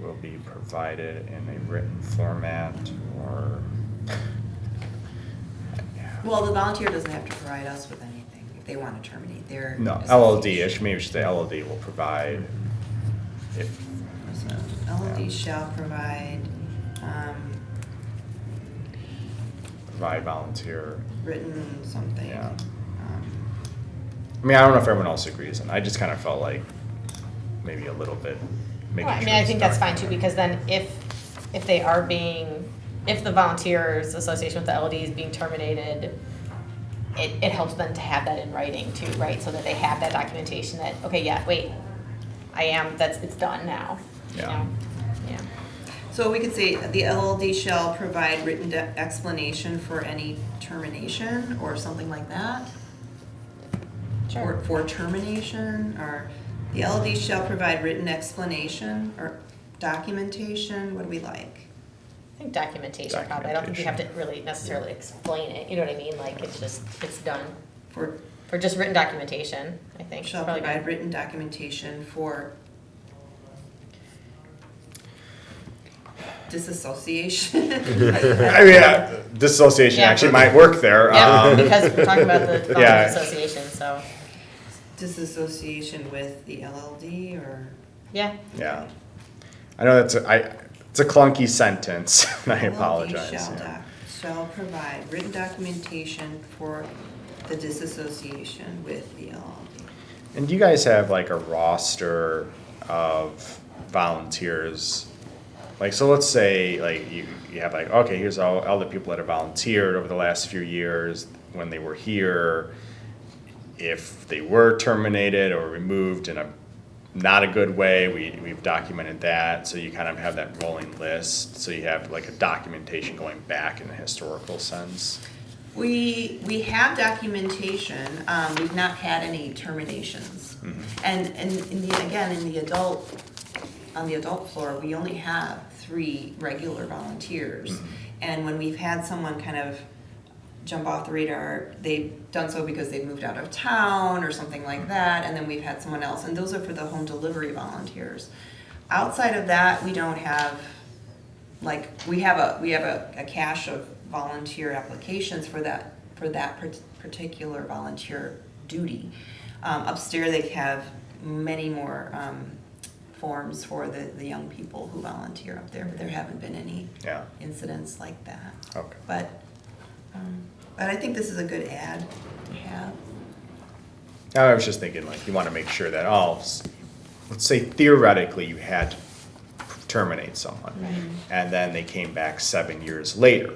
will be provided in a written format, or, Well, the volunteer doesn't have to provide us with anything if they want to terminate their. no, association. LLD-ish, maybe we should say LLD will provide, if, So LLD shall provide, provide volunteer, written something. yeah. I mean, I don't know if everyone else agrees, and I just kind of felt like maybe a little bit making Well, I sure mean, I it's think that's fine documented. too, because then if they are being, if the volunteers association with the LD is being terminated, it helps them to have that in writing too, right? So that they have that documentation that, okay, yeah, wait, it's done now, you Yeah. know? Yeah. So we could say the LLD shall provide written explanation for any termination or something like that? Or for termination, or the LLD shall provide written explanation or documentation, what do we like? I think documentation probably, I don't think you have to really necessarily explain it, you know what I mean? Like, it's done. For For just written documentation, I think. shall probably provide good. written documentation for disassociation. I mean, dissociation Yeah. actually might work there. Yeah, because we're talking about the Yeah. volunteer association, so, Disassociation with the LLD or? yeah. Yeah. I know it's a clunky sentence, and I LLD apologize. shall shall provide written documentation for the disassociation with the LLD. And do you guys have like a roster of volunteers? Like, so let's say like you have like, okay, here's all the people that have volunteered over the last few years when they were here. If they were terminated or removed in a not a good way, we've documented that. So you kind of have that rolling list. So you have like a documentation going back in a historical sense. We have documentation, we've not had any terminations. Mm-hmm. And in the adult on the adult floor, we only have 3 regular volunteers. And when we've had someone kind of jump off the radar, they've done so because they've moved out of town or something like that, and then we've had someone else, and those are for the home delivery volunteers. Outside of that, we don't have, like, we have a cache of volunteer applications for that particular volunteer duty. Upstairs, they have many more forms for the young people who volunteer up there, but there haven't been any Yeah. incidents like that. Okay. But I think this is a good ad to have. I was just thinking, like, you want to make sure that let's say theoretically you had to terminate someone, and then they came back 7 years later,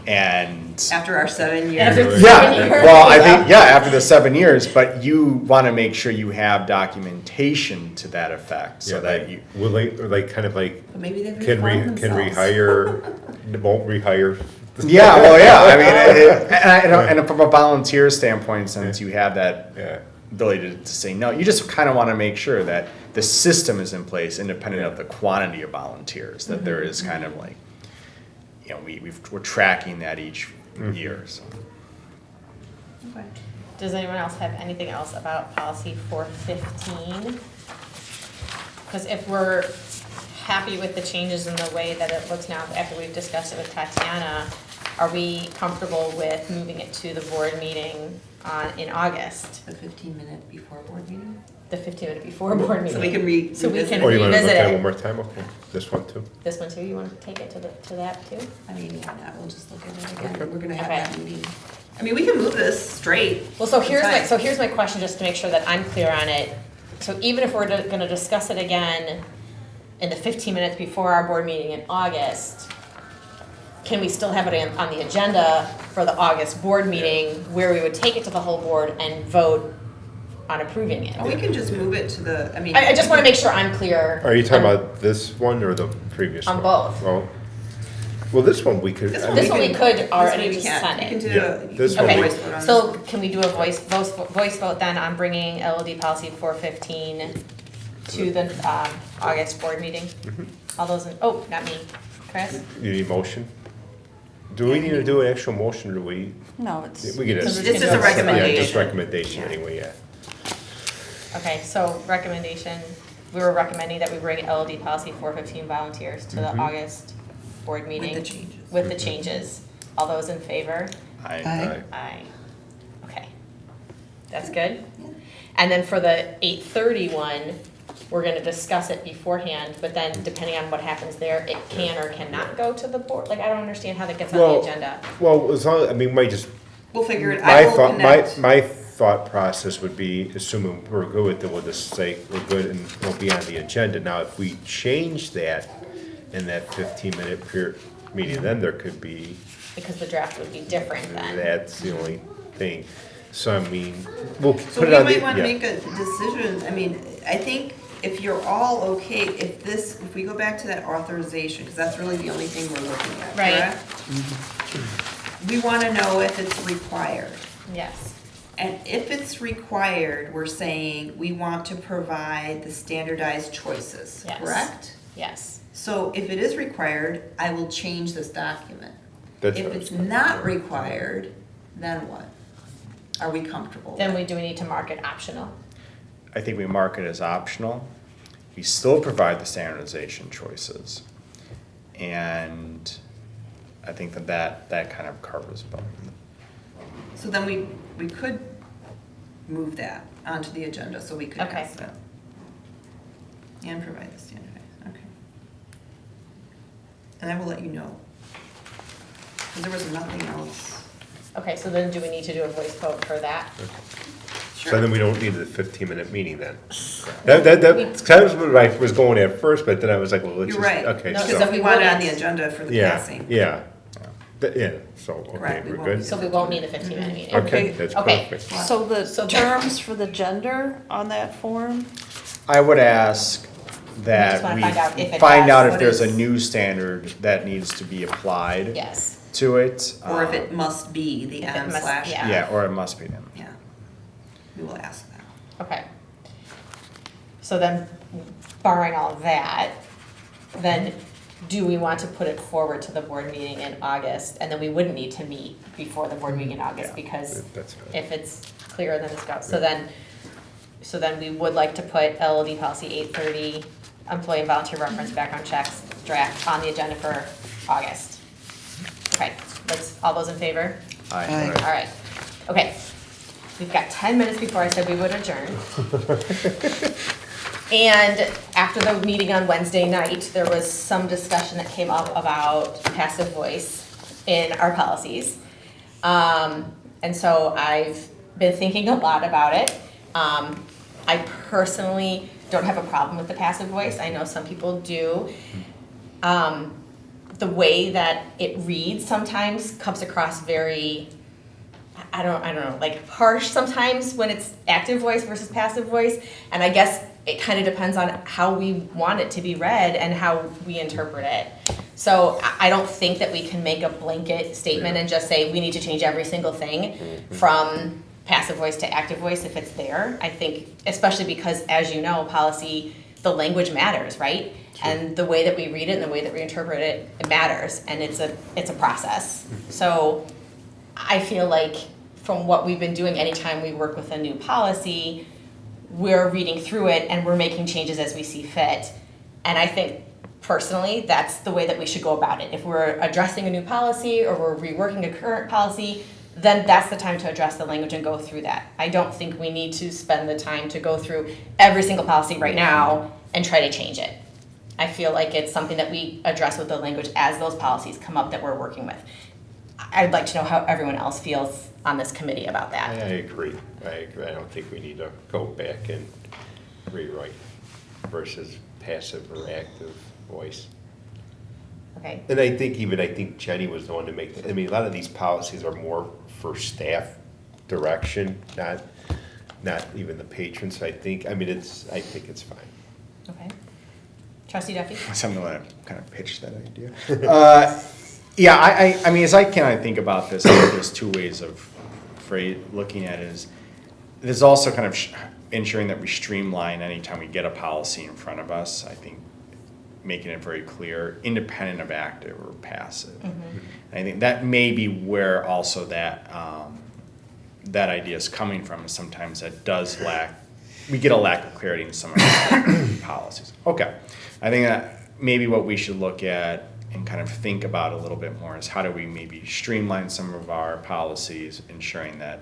and After our 7 years. After yeah, 7 years. well, I think after the 7 years, but you want to make sure you have documentation to that effect, so Yeah, that like, you. will they, or like, kind of like, But maybe they've can reformed themselves. rehire, won't rehire? Yeah, well, yeah. I mean, and from a volunteer standpoint, since you have that Yeah. ability to say no, you just kind of want to make sure that the system is in place, independent of the quantity of volunteers. That there is kind of like, you know, we're tracking that each year. So. Okay. Does anyone else have anything else about policy 415? Because if we're happy with the changes in the way that it looks now, after we've discussed it with Tatiana, are we comfortable with moving it to the board meeting in August? The 15-minute before board meeting? The 15-minute before board meeting? So we can So we can Or you want to look revisit at it it. one more time? Okay, this one too? This one too, you want to take it to that too? I mean, why not? We'll just look at it again. Okay. We're gonna have Okay. that meeting. I mean, we can move this straight. Well, so here's It's fine. my question, just to make sure that I'm clear on it. So even if we're gonna discuss it again in the 15 minutes before our board meeting in August, can we still have it on the agenda for the August board meeting where we would take it to the whole board and vote on approving it? Or we can just move it to the, I mean. I just wanna make sure I'm clear. Are you talking on- about this one or the previous On one? both. Well, this one we could. This I one This mean, one we can- could this already one we just can't. send You can it. do Yeah, a, you this can do one a we- voice vote on So this. can we do a voice vote then on bringing LOD policy 415 to the August board meeting? All those, not me, Chris? You need motion? Do we need to do an actual motion, or do we? No, it's. We get a. This is a Yeah, just recommendation. recommendation Yeah. anyway, yeah. Okay, so recommendation, we were recommending that we bring LOD policy 415 volunteers to the August board meeting. the changes. With the changes. All those in favor? I, Aye. Aye. Okay. That's good? And then for the 8:30 one, we're gonna discuss it beforehand, but then depending on what happens there, it can or cannot go to the board? Like, I don't understand how that gets on the agenda. Well, as long, I mean, might just, We'll figure it, my I will thought, connect. my thought process would be, assuming we're good with it, we'll just say we're good and we'll be on the agenda. Now, if we change that in that 15-minute meeting, then there could be, Because the draft would be different then. that's the only thing. So, I mean, we'll So put we it on the, might wanna yeah. make a decision, I mean, I think if you're all okay, if we go back to that authorization, because that's really the only thing we're looking at, Right. correct? We wanna know if it's required. Yes. And if it's required, we're saying we want to provide the standardized choices, Yes. correct? Yes. So if it is required, I will change this document. That's If what I it's was- not required, then what? Are we comfortable? Then with? do we need to mark it optional? I think we mark it as optional. We still provide the standardization choices. And I think that kind of covers both. So then we could move that onto the agenda, so we could Okay. pass that. And provide the standardized, okay. And I will let you know. Because there was nothing else. Okay, so then do we need to do a voice vote for that? So then we don't need the 15-minute meeting then. That's kind of what I was going at first, but then I was like, well, let's You're just, right. okay, No, Because so. if we want it on the agenda for the Yeah, passing. yeah, yeah, so, okay, Correct, we we're won't good? need So we won't need a 15-minute meeting? Okay, that's Okay. perfect. So the So- terms for the gender on that form? I would ask that just wanna we find out if it find has- out if what there's a is- new standard that needs to be applied Yes. to it. Or if it must be the If it M must- slash. yeah. Yeah, or it must be them. Yeah. We will ask that. Okay. So then barring all of that, then do we want to put it forward to the board meeting in August? And then we wouldn't need to meet before the board meeting in August, because That's fine. if it's clear, then it's go. So then we would like to put LLD policy 830, employee and volunteer reference background checks draft on the agenda for August. Okay, all those in favor? Aye. All right, okay. We've got 10 minutes before I said we would adjourn. And after the meeting on Wednesday night, there was some discussion that came up about passive voice in our policies. And so I've been thinking a lot about it. I personally don't have a problem with the passive voice. I know some people do. The way that it reads sometimes comes across very, I don't know, like harsh sometimes when it's active voice versus passive voice. And I guess it kind of depends on how we want it to be read and how we interpret it. So I don't think that we can make a blanket statement and just say we need to change every single thing from passive voice to active voice if it's there. I think, especially because, as you know, policy, the language matters, right? And the way that we read it and the way that we interpret it, it matters, and it's a process. So I feel like from what we've been doing, anytime we work with a new policy, we're reading through it and we're making changes as we see fit. And I think personally, that's the way that we should go about it. If we're addressing a new policy or we're reworking a current policy, then that's the time to address the language and go through that. I don't think we need to spend the time to go through every single policy right now and try to change it. I feel like it's something that we address with the language as those policies come up that we're working with. I'd like to know how everyone else feels on this committee about that. I agree. I don't think we need to go back and rewrite versus passive or active voice. Okay. And I think Jenny was the one to make a lot of these policies are more for staff direction, not even the patrons. So I think it's fine. Okay. Trustee Duffy? So I'm gonna kind of pitch that idea. Yeah, I mean, as I kind of think about this, I think there's two ways of looking at it. Is there's also kind of ensuring that we streamline anytime we get a policy in front of us. I think making it very clear, independent of active or passive. Mm-hmm. I think that may be where also that that idea is coming from. Is sometimes that does lack. We get a lack of clarity in some of our policies. Okay, I think that maybe what we should look at and kind of think about a little bit more is how do we maybe streamline some of our policies, ensuring that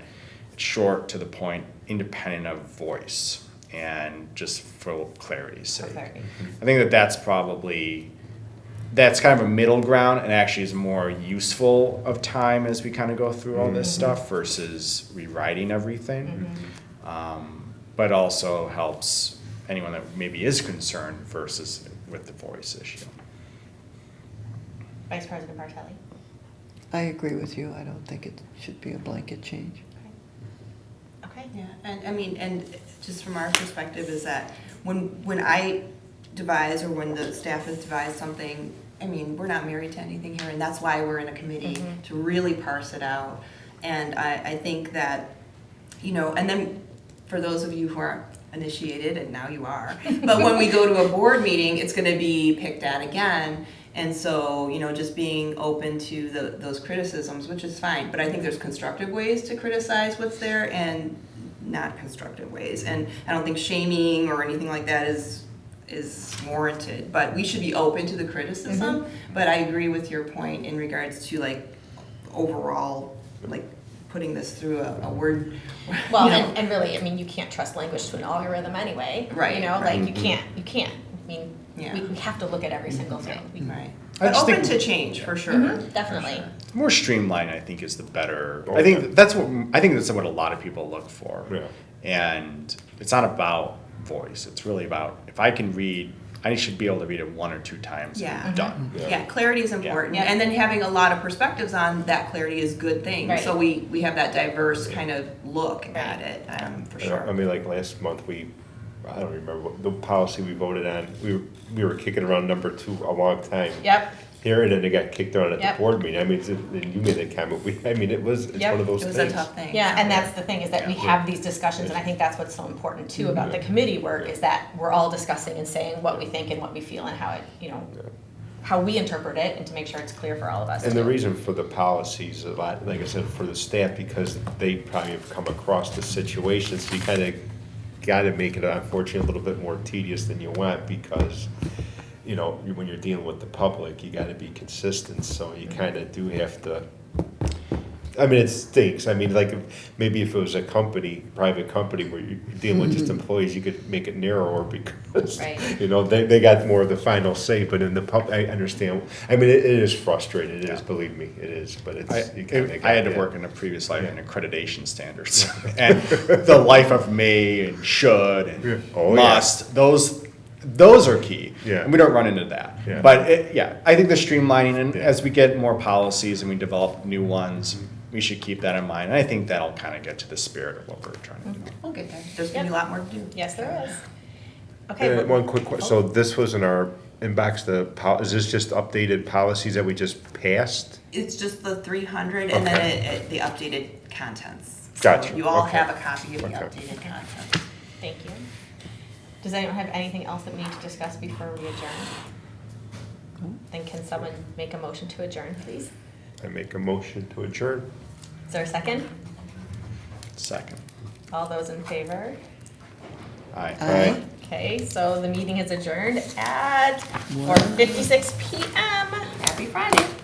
it's short, to the point, independent of voice, and just for clarity's sake. Clarity. I think that's kind of a middle ground, and actually is more useful of time as we kind of go through all this stuff versus rewriting everything. But also helps anyone that maybe is concerned versus with the voice issue. Vice President Bartelli? I agree with you. I don't think it should be a blanket change. Okay. Yeah, and I mean, and just from our perspective is that when I devise or when the staff has devised something, I mean, we're not married to anything here, and that's why we're in a committee to really parse it out. And I think that, and then for those of you who aren't initiated, and now you are, but when we go to a board meeting, it's gonna be picked at again. And so, just being open to those criticisms, which is fine, but I think there's constructive ways to criticize what's there and not constructive ways. And I don't think shaming or anything like that is warranted, but we should be open to the criticism. But I agree with your point in regards to overall, putting this through a word. Well, and really, you can't trust language to an algorithm anyway. Right, you can't. Yeah. We have to look at every single thing. Right. I But just open think- to change, for sure. Definitely. More streamlined, I think, is the better. Okay. I think that's what a lot of people look for. Yeah. And it's not about voice. It's really about, if I can read, I should be able to read it one or two times Yeah. and done. Yeah, clarity is important. Yeah. And then having a lot of perspectives on that clarity is a good thing. Right. So we have that diverse kind of look at it, for sure. Like last month, I don't remember what the policy we voted on. We were kicking around number 2 a long time. Yep. here, and then they got kicked out at the Yep. board meeting. I mean, and you made that comment, it's Yep. one of those It was things. a tough thing. Yeah, and that's the thing, is that we Yeah. have these discussions, and I think that's what's so important too about the committee work, is that we're all discussing and saying what we think and what we feel and how it, how we interpret it, and to make sure it's clear for all of us. And the too. reason for the policies, a lot, like I said, for the staff, because they probably have come across the situation, so you kind of got to make it, unfortunately, a little bit more tedious than you want, because, when you're dealing with the public, you got to be consistent, so you kind of do have to, I mean, it stinks. I mean, like, maybe if it was a private company where you're dealing with just employees, you could make it narrower because, Right. they got more of the final say, but in the I understand. I mean, it is frustrating, it is, believe me, it is, but it's, you kinda I had to got work in a previous life in accreditation standards. And the life of may and should and Oh, yeah. must, those are key. Yeah. And we don't run into that. Yeah. But I think the streamlining, and Yeah. as we get more policies and we develop new ones, we should keep that in mind. And I think that'll kind of get to the spirit of what we're trying to do. We'll get there. There's gonna be a lot more to do. Yes, there is. Okay. One quick question, so this was in our inbox, is this just updated policies that we just passed? It's just the 300 and then Okay. the updated contents. So Gotcha. You all Okay. have a copy of the Okay. updated content. Thank you. Does anyone have anything else that we need to discuss before we adjourn? Then can someone make a motion to adjourn, please? I make a motion to adjourn. Is there a second? Second. All those in favor? Aye. Aye. Okay, so the meeting is adjourned at 4:56 PM. Happy Friday.